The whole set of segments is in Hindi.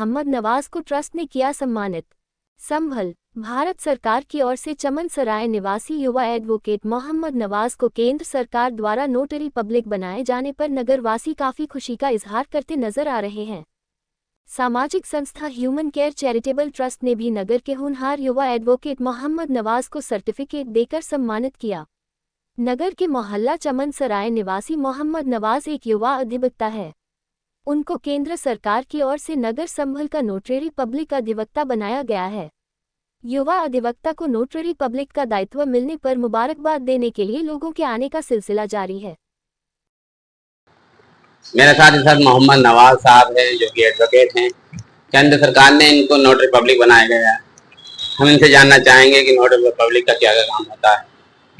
मोहम्मद नवाज को ट्रस्ट ने किया सम्मानित। संभल, भारत सरकार की ओर से चमन सराय निवासी युवा एडवोकेट मोहम्मद नवाज को केंद्र सरकार द्वारा नोटरी पब्लिक बनाए जाने पर नगरवासी काफी खुशी का इजहार करते नजर आ रहे हैं। सामाजिक संस्था ह्यूमन केयर चैरिटेबल ट्रस्ट ने भी नगर के होनहार युवा एडवोकेट मोहम्मद नवाज को सर्टिफिकेट देकर सम्मानित किया। नगर के मोहल्ला चमन सराय निवासी मोहम्मद नवाज एक युवा अधिवक्ता है। उनको केंद्र सरकार की ओर से नगर संभल का नोटरी पब्लिक अधिवक्ता बनाया गया है। युवा अधिवक्ता को नोटरी पब्लिक का दायित्व मिलने पर मुबारकबाद देने के लिए लोगों के आने का सिलसिला जारी है। मेरे साथ इस वक्त मोहम्मद नवाज साहब हैं जो कि एडवोकेट हैं। केंद्र सरकार ने इनको नोटरी पब्लिक बनाया गया है। हम इनसे जानना चाहेंगे कि नोटरी पब्लिक का क्या काम होता है।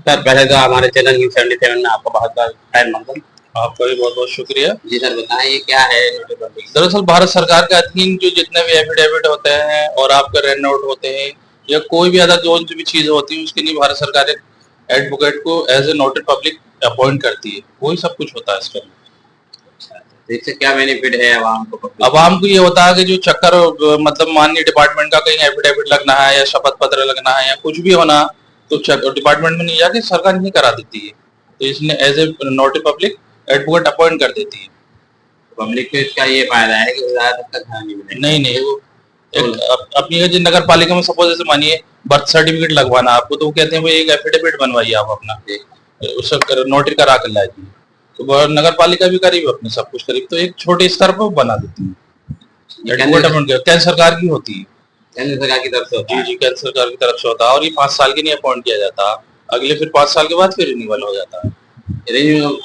सर पहले तो हमारे चैनल की 77 में आपका बहुत बहुत खैर मकदम। आपका भी बहुत बहुत शुक्रिया। जी सर बताएं ये क्या है नोटरी पब्लिक? दरअसल भारत सरकार के अधीन जो जितने भी एफिडेविट होते हैं और आपके रेंट नोट होते हैं या कोई भी अदर जो भी चीजें होती हैं उसके लिए भारत सरकार एक एडवोकेट को as a notary public appoint करती है। वही सब कुछ होता है इसके अंदर। इससे क्या बेनिफिट है आवाम को? आवाम को ये होता है कि जो चक्कर मतलब माननीय डिपार्टमेंट का कहीं एफिडेविट लगना है या शपथ पत्र लगना है या कुछ भी होना तो डिपार्टमेंट में नहीं जाके सरकार नहीं करा देती है। तो इसने as a notary public advocate appoint कर देती है। पब्लिक को इसका ये फायदा है कि नहीं वो अपनी नगर पालिका में सपोज जैसे मानिए बर्थ सर्टिफिकेट लगवाना आपको तो वो कहते हैं भाई एक एफिडेविट बनवाइए आप अपना, उसका नोटरी करा कर लाइए। तो नगर पालिका भी करीब अपने सब कुछ करीब तो एक छोटे स्तर पर बना देती है। केंद्र सरकार की होती है, केंद्र सरकार की तरफ से होता है। जी केंद्र सरकार की तरफ से होता है और ये 5 साल के लिए अपॉइंट किया जाता है। अगले फिर 5 साल के बाद फिर रिन्यूअल हो जाता है।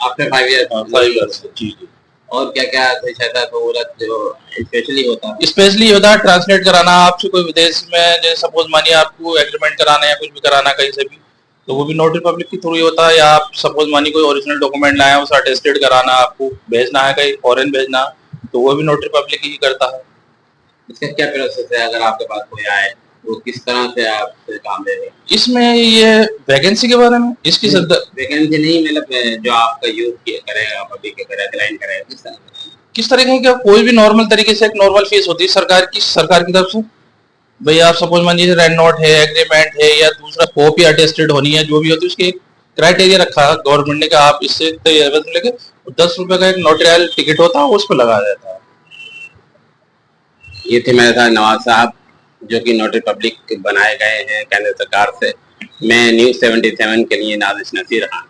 After 5 years. जी। और क्या क्या सहूलत जो स्पेशली होता है? स्पेशली होता है ट्रांसलेट कराना आपसे कोई विदेश में जैसे सपोज मानिए आपको एग्रीमेंट कराना है या कुछ भी कराना कहीं से भी तो वो भी नोटरी पब्लिक के थ्रू ही होता है। या आप सपोज मानिए कोई ओरिजिनल डॉक्यूमेंट लाए उसे अटेस्टेड कराना आपको भेजना है कहीं फॉरेन भेजना तो वो भी नोटरी पब्लिक ही करता है। इसका क्या प्रोसेस है? अगर आपके पास कोई आए वो किस तरह से आप काम ले रहे हैं? इसमें ये वैकेंसी के बारे में इसकी वैकेंसी नहीं मतलब जो आपका यूज करेगा पब्लिक करेगा क्लाइंट करेगा किस तरीके का कोई भी नॉर्मल तरीके से एक नॉर्मल फीस होती है सरकार की तरफ से। भाई आप सपोज मानिए रेंट नोट है एग्रीमेंट है या दूसरा कॉपी अटेस्टेड होनी है जो भी होती है उसके एक क्राइटेरिया रखा है गवर्नमेंट ने। आप इससे लेके 10 रुपए का एक नोटरियल टिकट होता है उस पर लगाया जाता है। ये थे मेरे साथ नवाज साहब जो कि नोटरी पब्लिक बनाए गए हैं केंद्र सरकार से। मैं न्यूज़ 77 के लिए नाजिश नसीर रहा।